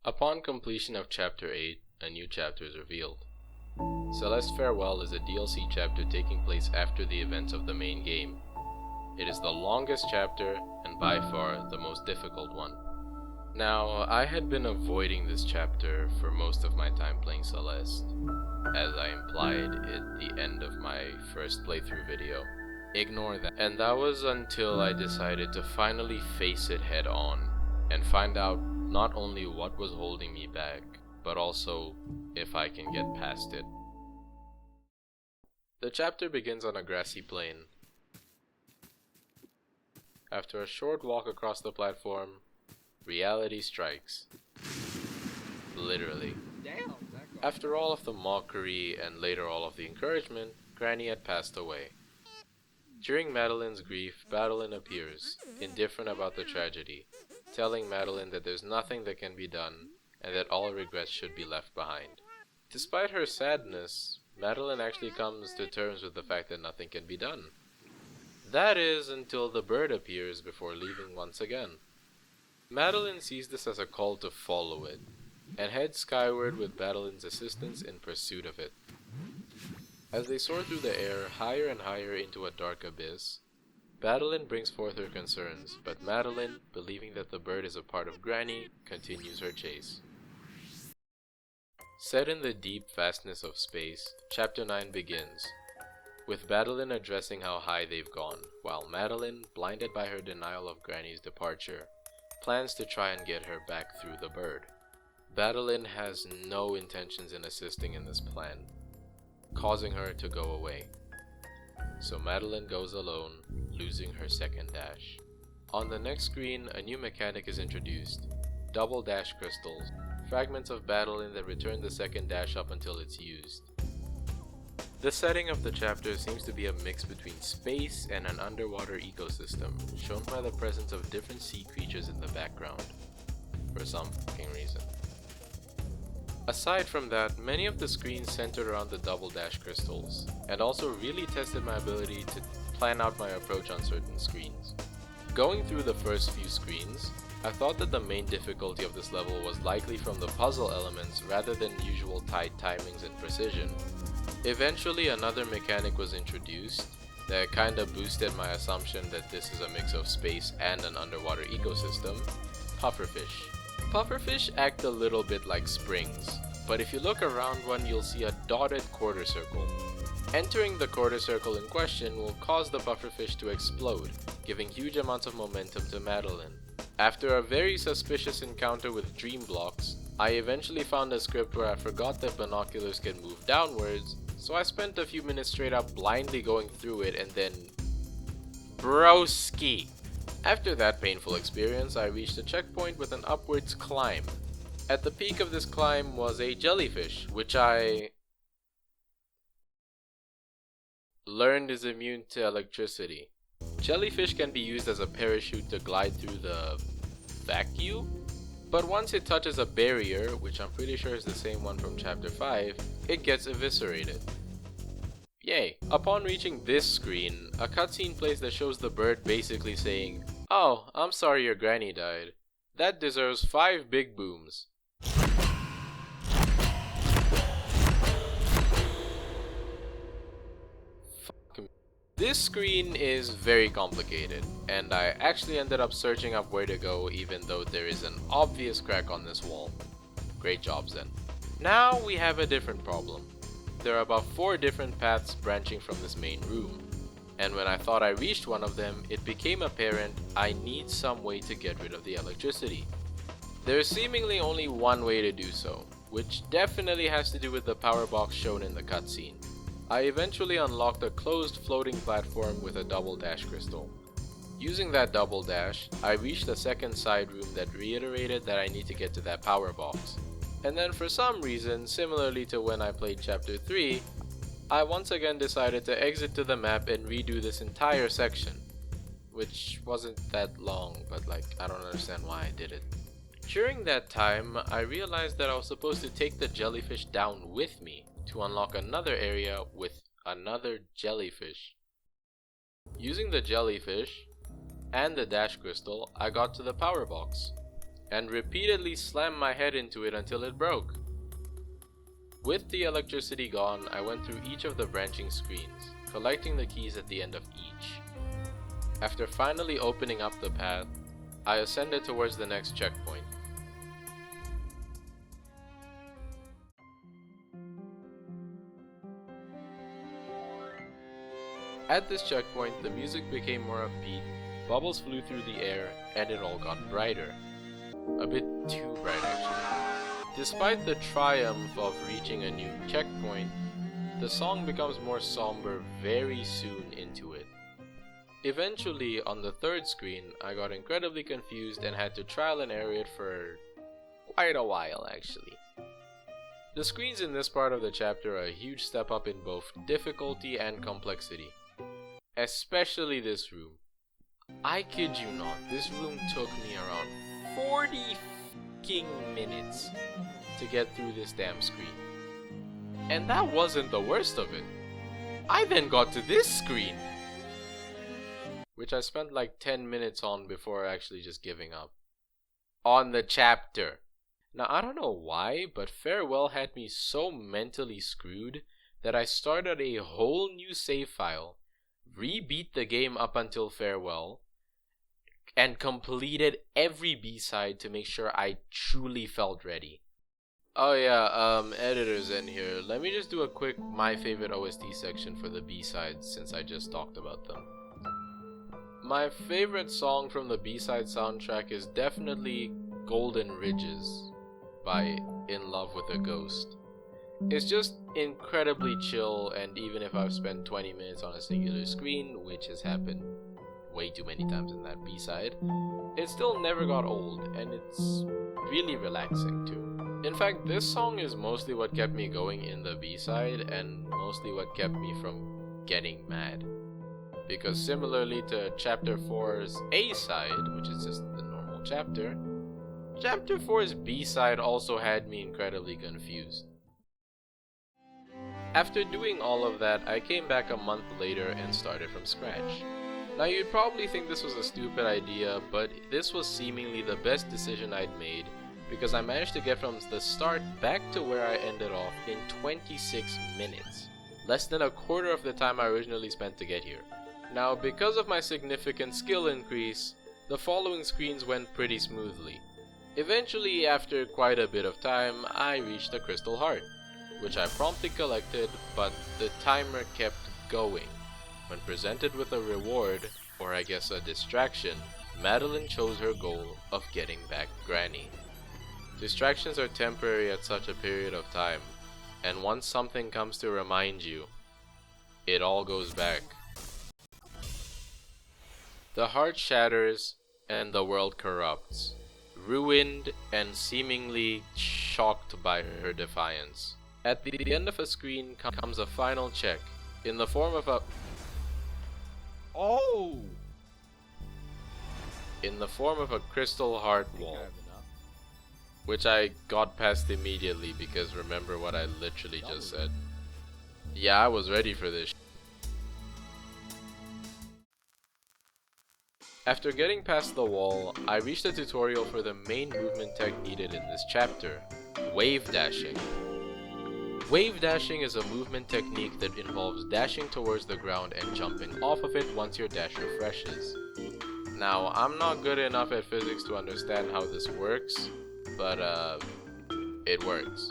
Upon completion of Chapter 8, a new chapter is revealed. Celeste Farewell is a DLC chapter taking place after the events of the main game. It is the longest chapter and by far the most difficult one. Now, I had been avoiding this chapter for most of my time playing Celeste, as I implied at the end of my first playthrough video. Ignore that. And that was until I decided to finally face it head on and find out not only what was holding me back, but also if I can get past it. The chapter begins on a grassy plain. After a short walk across the platform, reality strikes. Literally. After all of the mockery and later all of the encouragement, Granny had passed away. During Madeline's grief, Madeline appears, indifferent about the tragedy, telling Madeline that there's nothing that can be done and that all regrets should be left behind. Despite her sadness, Madeline actually comes to terms with the fact that nothing can be done. That is, until the bird appears before leaving once again. Madeline sees this as a call to follow it, and heads skyward with Madeline's assistance in pursuit of it. As they soar through the air, higher and higher into a dark abyss, Madeline brings forth her concerns, but Madeline, believing that the bird is a part of Granny, continues her chase. Set in the deep vastness of space, Chapter 9 begins, with Madeline addressing how high they've gone, while Madeline, blinded by her denial of Granny's departure, plans to try and get her back through the bird. Madeline has no intentions in assisting in this plan, causing her to go away. So Madeline goes alone, losing her second dash. On the next screen, a new mechanic is introduced: double dash crystals, fragments of Madeline that return the second dash up until it's used. The setting of the chapter seems to be a mix between space and an underwater ecosystem, shown by the presence of different sea creatures in the background, for some fucking reason. Aside from that, many of the screens centered around the double dash crystals, and also really tested my ability to plan out my approach on certain screens. Going through the first few screens, I thought that the main difficulty of this level was likely from the puzzle elements rather than usual tight timings and precision. Eventually another mechanic was introduced that kinda boosted my assumption that this is a mix of space and an underwater ecosystem: pufferfish. Pufferfish act a little bit like springs, but if you look around one, you'll see a dotted quarter circle. Entering the quarter circle in question will cause the pufferfish to explode, giving huge amounts of momentum to Madeline. After a very suspicious encounter with dream blocks, I eventually found a script where I forgot that binoculars can move downwards, so I spent a few minutes straight up blindly going through it and then... broski! After that painful experience, I reached a checkpoint with an upwards climb. At the peak of this climb was a jellyfish, which I learned is immune to electricity. Jellyfish can be used as a parachute to glide through the vacuum, but once it touches a barrier, which I'm pretty sure is the same one from Chapter 5, it gets eviscerated. Yay! Upon reaching this screen, a cutscene plays that shows the bird basically saying, "Oh, I'm sorry your granny died. That deserves 5 big booms." This screen is very complicated, and I actually ended up searching up where to go even though there is an obvious crack on this wall. Great job, Zen. Now we have a different problem. There are about 4 different paths branching from this main room, and when I thought I reached one of them, it became apparent I need some way to get rid of the electricity. There is seemingly only one way to do so, which definitely has to do with the power box shown in the cutscene. I eventually unlocked a closed floating platform with a double dash crystal. Using that double dash, I reached a second side room that reiterated that I need to get to that power box. And then for some reason, similarly to when I played Chapter 3, I once again decided to exit to the map and redo this entire section. Which wasn't that long, but I don't understand why I did it. During that time, I realized that I was supposed to take the jellyfish down with me to unlock another area with another jellyfish. Using the jellyfish and the dash crystal, I got to the power box. and repeatedly slammed my head into it until it broke. With the electricity gone, I went through each of the branching screens, collecting the keys at the end of each. After finally opening up the path, I ascended towards the next checkpoint. At this checkpoint, the music became more upbeat, bubbles flew through the air, and it all got brighter. A bit too bright actually. Despite the triumph of reaching a new checkpoint, the song becomes more somber very soon into it. Eventually, on the third screen, I got incredibly confused and had to trial and error it for quite a while actually. The screens in this part of the chapter are a huge step up in both difficulty and complexity. Especially this room. I kid you not, this room took me around 40 fucking minutes to get through this damn screen. And that wasn't the worst of it. I then got to this screen, which I spent like 10 minutes on before actually just giving up. On the chapter. Now I don't know why, but Farewell had me so mentally screwed that I started a whole new save file, rebeat the game up until Farewell, and completed every B-side to make sure I truly felt ready. Oh yeah, editors in here, let me just do a quick my favorite OST section for the B-sides since I just talked about them. My favorite song from the B-side soundtrack is definitely Golden Ridges by In Love with a Ghost. It's just incredibly chill, and even if I've spent 20 minutes on a singular screen, which has happened way too many times in that B-side, it still never got old, and it's really relaxing too. In fact, this song is mostly what kept me going in the B-side, and mostly what kept me from getting mad. Because similarly to Chapter 4's A-side, which is just the normal chapter, Chapter 4's B-side also had me incredibly confused. After doing all of that, I came back a month later and started from scratch. Now you'd probably think this was a stupid idea, but this was seemingly the best decision I'd made because I managed to get from the start back to where I ended off in 26 minutes, less than a quarter of the time I originally spent to get here. Now because of my significant skill increase, the following screens went pretty smoothly. Eventually, after quite a bit of time, I reached the Crystal Heart, which I promptly collected, but the timer kept going. When presented with a reward, or I guess a distraction, Madeline chose her goal of getting back Granny. Distractions are temporary at such a period of time, and once something comes to remind you, it all goes back. The heart shatters, and the world corrupts, ruined and seemingly shocked by her defiance. At the end of a screen comes a final check, in the form of a crystal heart wall, which I got past immediately because remember what I literally just said. Yeah, I was ready for this. After getting past the wall, I reached a tutorial for the main movement tech needed in this chapter, wave dashing. Wave dashing is a movement technique that involves dashing towards the ground and jumping off of it once your dash refreshes. Now, I'm not good enough at physics to understand how this works, but it works.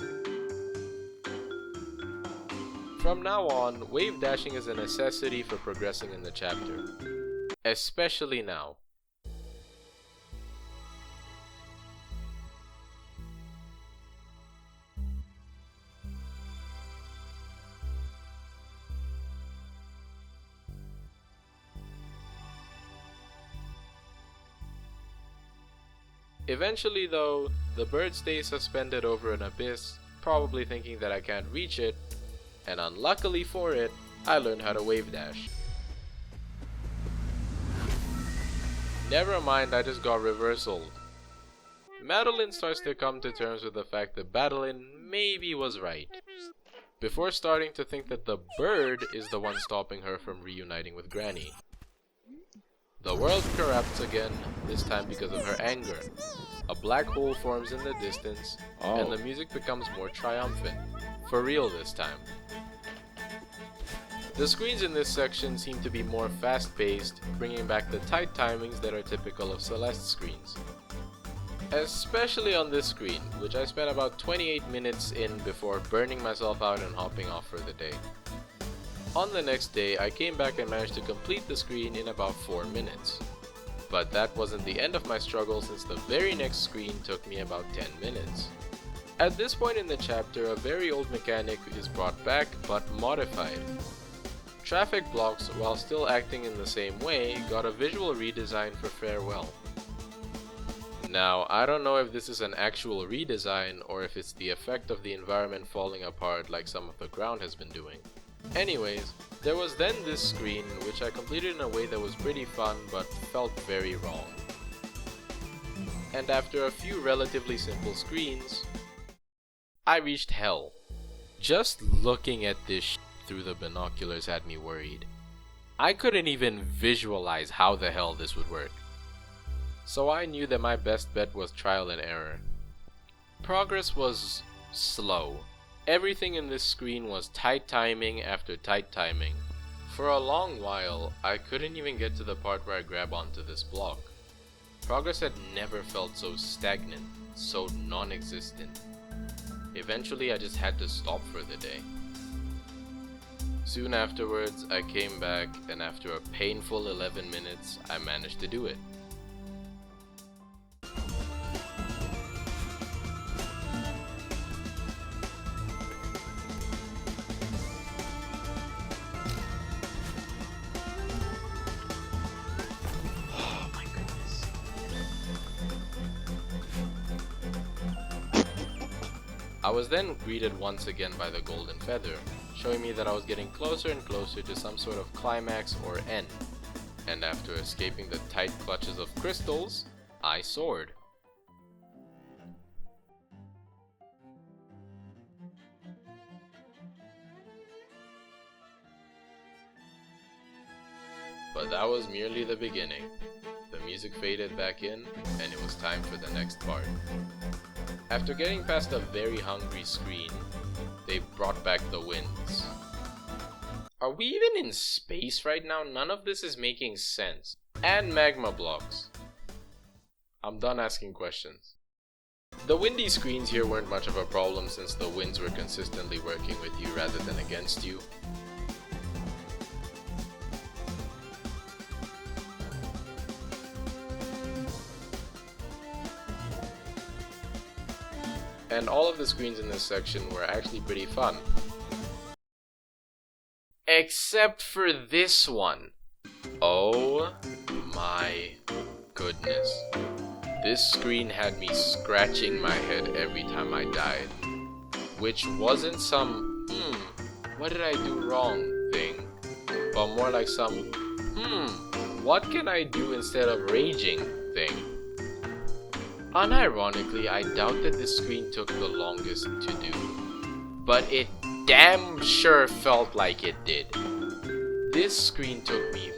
From now on, wave dashing is a necessity for progressing in the chapter, especially now. Eventually though, the bird stays suspended over an abyss, probably thinking that I can't reach it, and unluckily for it, I learned how to wave dash. Never mind, I just got reversaled. Madeline starts to come to terms with the fact that Madeline maybe was right, before starting to think that the bird is the one stopping her from reuniting with Granny. The world corrupts again, this time because of her anger. A black hole forms in the distance, and the music becomes more triumphant. For real this time. The screens in this section seem to be more fast-paced, bringing back the tight timings that are typical of Celeste screens. Especially on this screen, which I spent about 28 minutes in before burning myself out and hopping off for the day. On the next day, I came back and managed to complete the screen in about 4 minutes. But that wasn't the end of my struggle, since the very next screen took me about 10 minutes. At this point in the chapter, a very old mechanic is brought back, but modified. Traffic blocks, while still acting in the same way, got a visual redesign for Farewell. Now, I don't know if this is an actual redesign or if it's the effect of the environment falling apart like some of the ground has been doing. Anyways, there was then this screen which I completed in a way that was pretty fun but felt very wrong. And after a few relatively simple screens, I reached hell. Just looking at this through the binoculars had me worried. I couldn't even visualize how the hell this would work. So I knew that my best bet was trial and error. Progress was slow. Everything in this screen was tight timing after tight timing. For a long while, I couldn't even get to the part where I grab onto this block. Progress had never felt so stagnant, so non-existent. Eventually, I just had to stop for the day. Soon afterwards, I came back, and after a painful 11 minutes, I managed to do it. Oh my goodness. I was then greeted once again by the golden feather, showing me that I was getting closer and closer to some sort of climax or end. And after escaping the tight clutches of crystals, I soared. But that was merely the beginning. The music faded back in, and it was time for the next part. After getting past a very hungry screen, they brought back the winds. Are we even in space right now? None of this is making sense. And magma blocks. I'm done asking questions. The windy screens here weren't much of a problem since the winds were consistently working with you rather than against you. And all of the screens in this section were actually pretty fun. Except for this one. Oh my goodness. This screen had me scratching my head every time I died. Which wasn't some, what did I do wrong thing, but more like some, what can I do instead of raging thing. Unironically, I doubt that this screen took the longest to do, but it damn sure felt like it did. This screen took me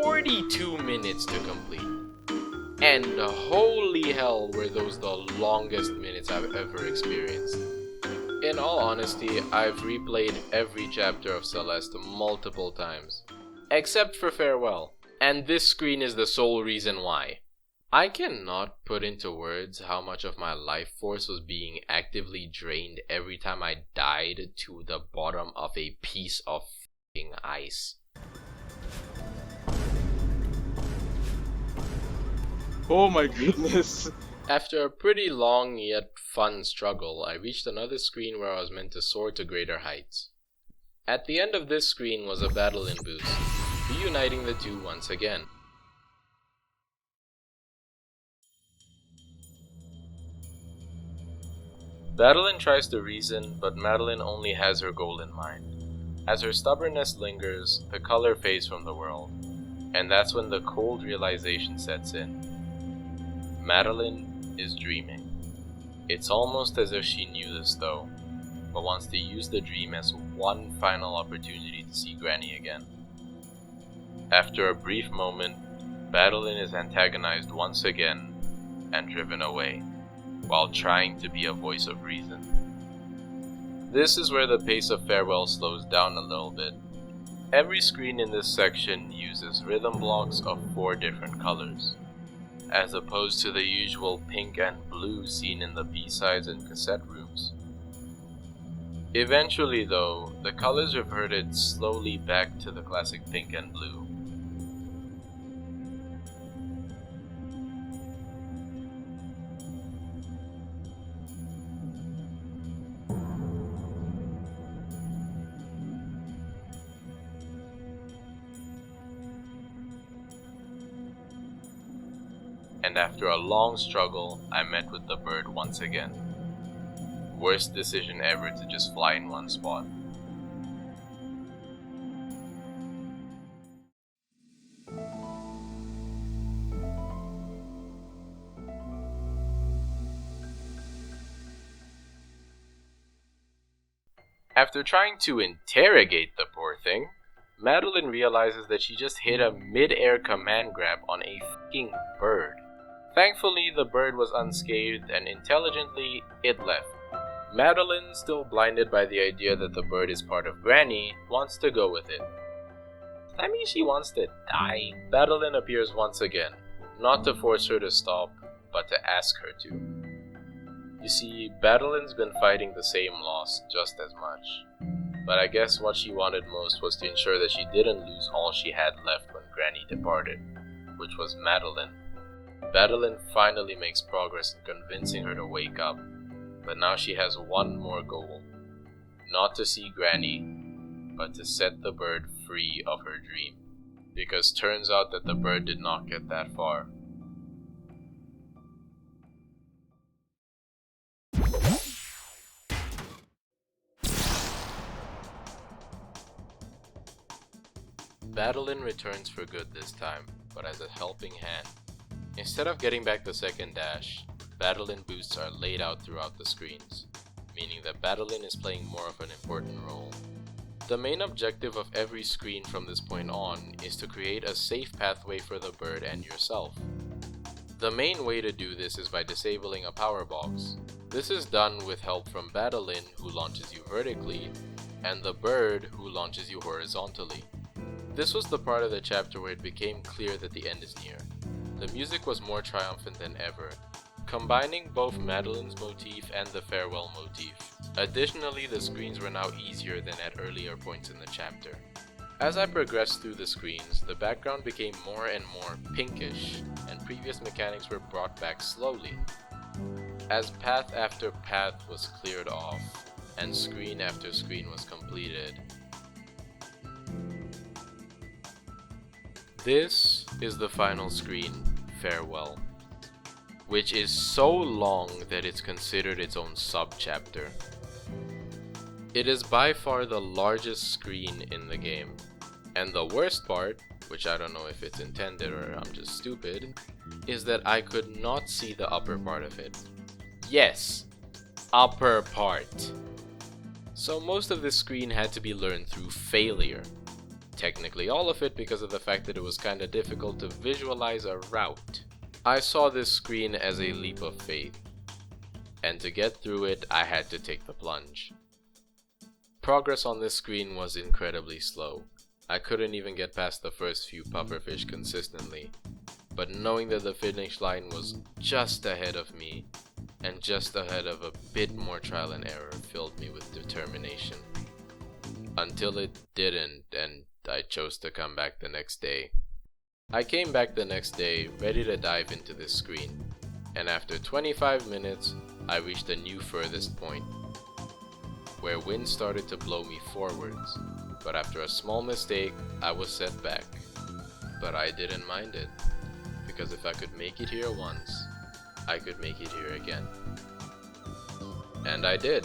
42 minutes to complete, and holy hell were those the longest minutes I've ever experienced. In all honesty, I've replayed every chapter of Celeste multiple times, except for Farewell, and this screen is the sole reason why. I cannot put into words how much of my life force was being actively drained every time I died to the bottom of a piece of f***ing ice. Oh my goodness. After a pretty long yet fun struggle, I reached another screen where I was meant to soar to greater heights. At the end of this screen was a Battle-In boost, reuniting the two once again. Madeline tries to reason, but Madeline only has her goal in mind. As her stubbornness lingers, the color fades from the world, and that's when the cold realization sets in. Madeline is dreaming. It's almost as if she knew this though, but wants to use the dream as one final opportunity to see Granny again. After a brief moment, Madeline is antagonized once again and driven away. while trying to be a voice of reason. This is where the pace of Farewell slows down a little bit. Every screen in this section uses rhythm blocks of 4 different colors, as opposed to the usual pink and blue seen in the B-sides and cassette rooms. Eventually though, the colors reverted slowly back to the classic pink and blue. And after a long struggle, I met with the bird once again. Worst decision ever to just fly in one spot. After trying to interrogate the poor thing, Madeline realizes that she just hit a mid-air command grab on a fucking bird. Thankfully, the bird was unscathed and intelligently, it left. Madeline, still blinded by the idea that the bird is part of Granny, wants to go with it. I mean, she wants to die. Madeline appears once again, not to force her to stop, but to ask her to. You see, Madeline's been fighting the same loss just as much. But I guess what she wanted most was to ensure that she didn't lose all she had left when Granny departed, which was Madeline. Madeline finally makes progress in convincing her to wake up, but now she has one more goal. Not to see Granny, but to set the bird free of her dream. Because turns out that the bird did not get that far. Madeline returns for good this time, but as a helping hand. Instead of getting back the second dash, Madeline boosts are laid out throughout the screens, meaning that Madeline is playing more of an important role. The main objective of every screen from this point on is to create a safe pathway for the bird and yourself. The main way to do this is by disabling a power box. This is done with help from Madeline, who launches you vertically, and the bird, who launches you horizontally. This was the part of the chapter where it became clear that the end is near. The music was more triumphant than ever, combining both Madeline's motif and the farewell motif. Additionally, the screens were now easier than at earlier points in the chapter. As I progressed through the screens, the background became more and more pinkish, and previous mechanics were brought back slowly. As path after path was cleared off, and screen after screen was completed, this is the final screen, Farewell, which is so long that it's considered its own sub-chapter. It is by far the largest screen in the game, and the worst part, which I don't know if it's intended or I'm just stupid, is that I could not see the upper part of it. Yes, upper part. So most of this screen had to be learned through failure. Technically all of it because of the fact that it was kinda difficult to visualize a route. I saw this screen as a leap of faith, and to get through it I had to take the plunge. Progress on this screen was incredibly slow. I couldn't even get past the first few pufferfish consistently, but knowing that the finish line was just ahead of me, and just ahead of a bit more trial and error, filled me with determination. Until it didn't, and I chose to come back the next day. I came back the next day, ready to dive into this screen, and after 25 minutes, I reached a new furthest point, where wind started to blow me forwards, but after a small mistake, I was set back. But I didn't mind it, because if I could make it here once, I could make it here again. And I did.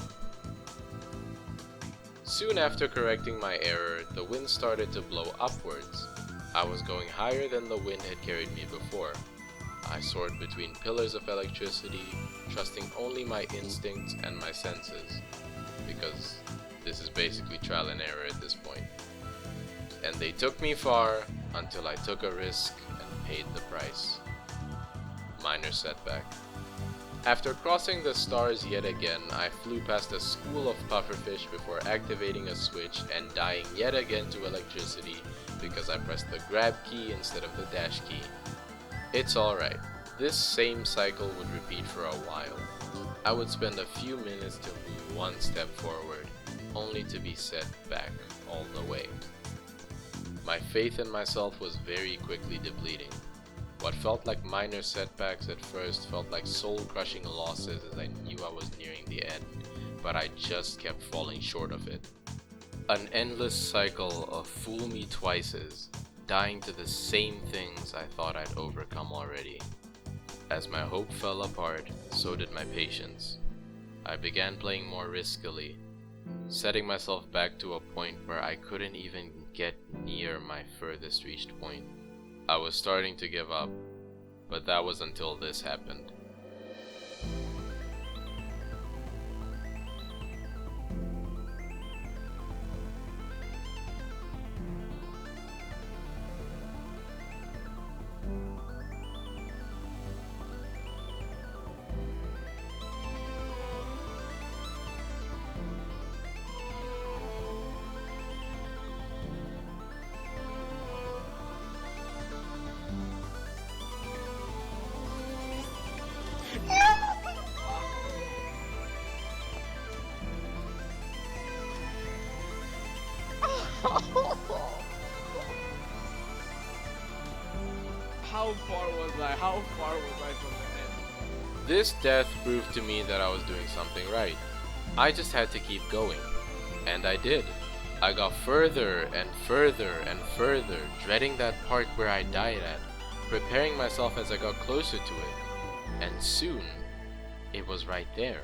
Soon after correcting my error, the wind started to blow upwards. I was going higher than the wind had carried me before. I soared between pillars of electricity, trusting only my instincts and my senses, because this is basically trial and error at this point. And they took me far until I took a risk and paid the price. Minor setback. After crossing the stars yet again, I flew past a school of pufferfish before activating a switch and dying yet again to electricity because I pressed the grab key instead of the dash key. It's alright. This same cycle would repeat for a while. I would spend a few minutes to move one step forward, only to be set back all the way. My faith in myself was very quickly depleting. What felt like minor setbacks at first felt like soul-crushing losses as I knew I was nearing the end, but I just kept falling short of it. An endless cycle of fool me twices, dying to the same things I thought I'd overcome already. As my hope fell apart, so did my patience. I began playing more riskily, setting myself back to a point where I couldn't even get near my furthest reached point. I was starting to give up, but that was until this happened. How far was I? How far was I from the end? This death proved to me that I was doing something right. I just had to keep going. And I did. I got further and further and further, dreading that part where I died at, preparing myself as I got closer to it. And soon, it was right there.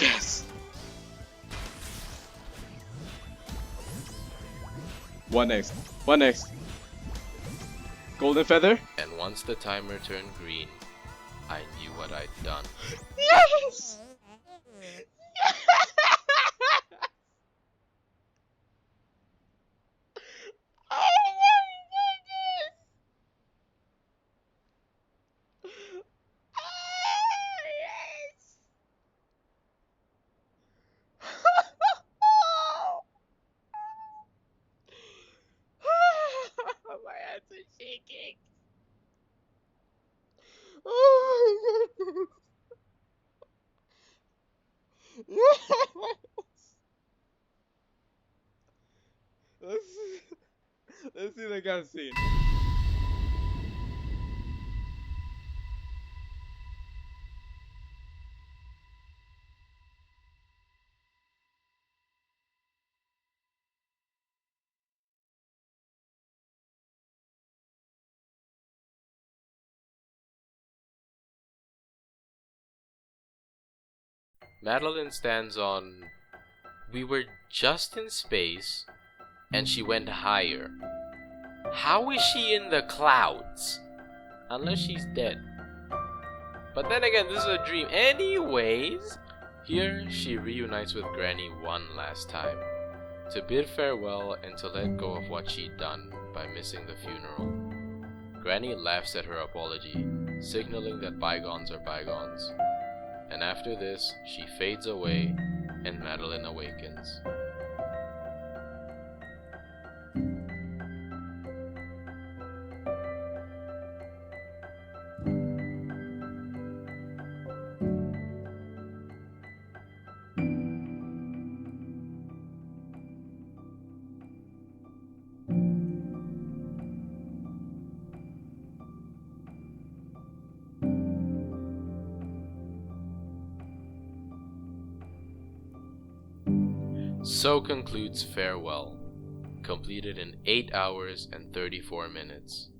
Yes! One next. One next. Golden feather? And once the timer turned green, I knew what I'd done. Yes! Oh my goodness! Ah, yes! My hands are shaking. Oh my goodness. Yes. Let's see the cutscene. Madeline stands on, "We were just in space, and she went higher. How is she in the clouds? Unless she's dead. But then again, this is a dream. Anyways, here she reunites with Granny one last time, to bid farewell and to let go of what she'd done by missing the funeral. Granny laughs at her apology, signaling that bygones are bygones. And after this, she fades away, and Madeline awakens. So concludes Farewell, completed in 8 hours and 34 minutes,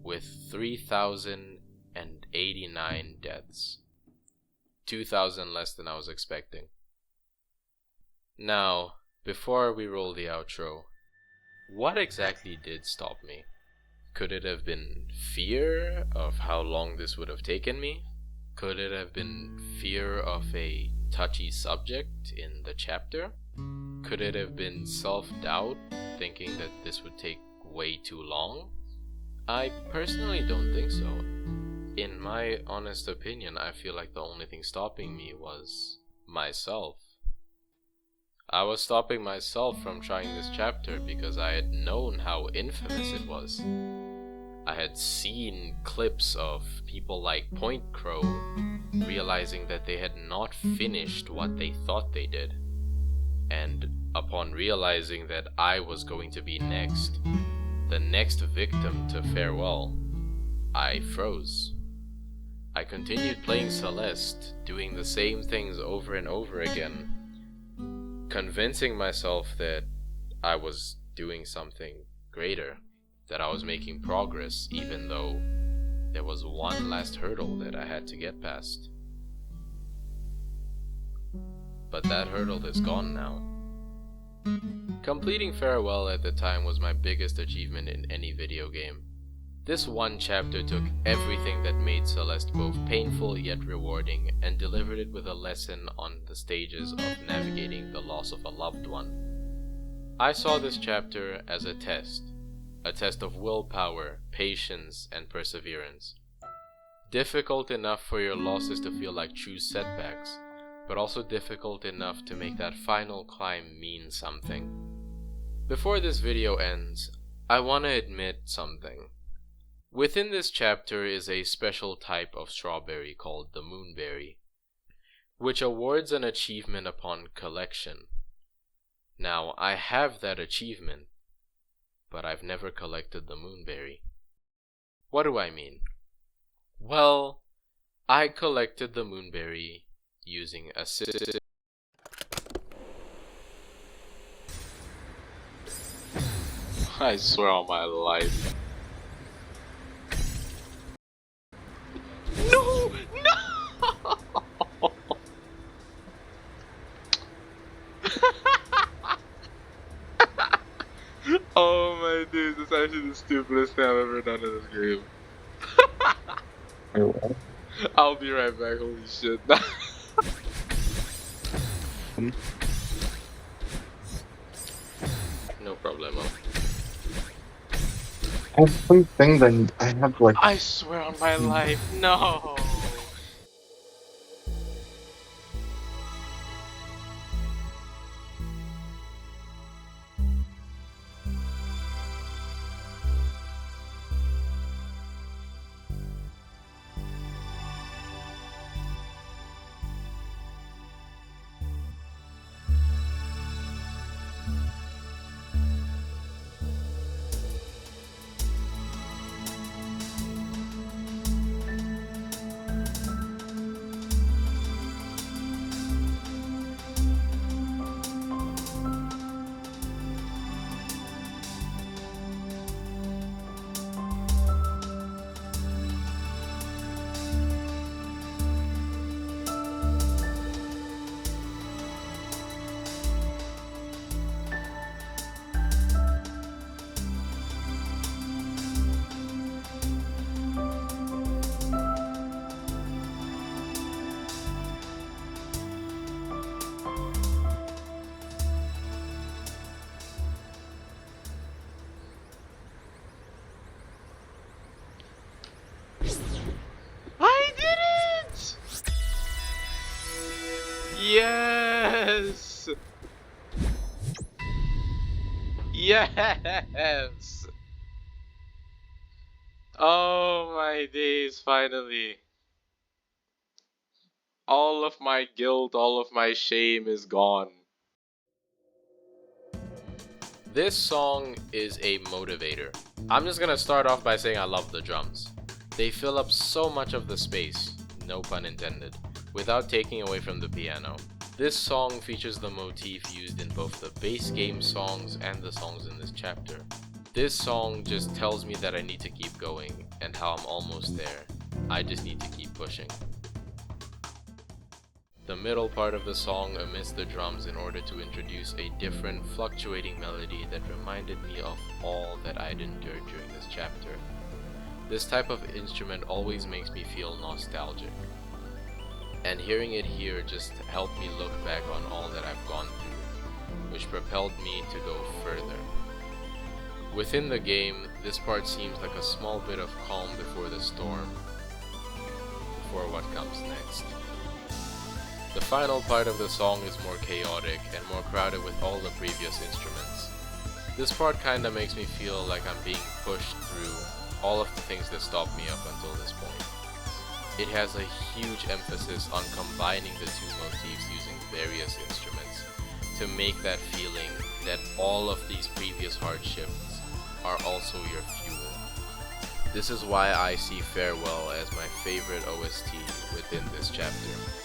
with 3,089 deaths. 2,000 less than I was expecting. Now, before we roll the outro, what exactly did stop me? Could it have been fear of how long this would have taken me? Could it have been fear of a touchy subject in the chapter? Could it have been self-doubt, thinking that this would take way too long? I personally don't think so. In my honest opinion, I feel like the only thing stopping me was myself. I was stopping myself from trying this chapter because I had known how infamous it was. I had seen clips of people like Point Crow realizing that they had not finished what they thought they did. And upon realizing that I was going to be next, the next victim to Farewell, I froze. I continued playing Celeste, doing the same things over and over again, convincing myself that I was doing something greater, that I was making progress, even though there was one last hurdle that I had to get past. But that hurdle is gone now. Completing Farewell at the time was my biggest achievement in any video game. This one chapter took everything that made Celeste both painful yet rewarding and delivered it with a lesson on the stages of navigating the loss of a loved one. I saw this chapter as a test of willpower, patience, and perseverance. Difficult enough for your losses to feel like true setbacks, but also difficult enough to make that final climb mean something. Before this video ends, I want to admit something. Within this chapter is a special type of strawberry called the moonberry, which awards an achievement upon collection. Now, I have that achievement, but I've never collected the moonberry. What do I mean? Well, I collected the moonberry using a system. I swear on my life. No! No! Oh my dude, this is actually the stupidest thing I've ever done in this game. I'll be right back, holy shit. No problemo. Everything that I have, like, I swear on my life, no! Yes! Yes! Oh my days, finally. All of my guilt, all of my shame is gone. This song is a motivator. I'm just gonna start off by saying I love the drums. They fill up so much of the space, no pun intended, without taking away from the piano. This song features the motif used in both the base game songs and the songs in this chapter. This song just tells me that I need to keep going and how I'm almost there. I just need to keep pushing. The middle part of the song omits the drums in order to introduce a different, fluctuating melody that reminded me of all that I'd endured during this chapter. This type of instrument always makes me feel nostalgic. and hearing it here just helped me look back on all that I've gone through, which propelled me to go further. Within the game, this part seems like a small bit of calm before the storm, before what comes next. The final part of the song is more chaotic and more crowded with all the previous instruments. This part kinda makes me feel like I'm being pushed through all of the things that stopped me up until this point. It has a huge emphasis on combining the two motifs using various instruments to make that feeling that all of these previous hardships are also your fuel. This is why I see Farewell as my favorite OST within this chapter.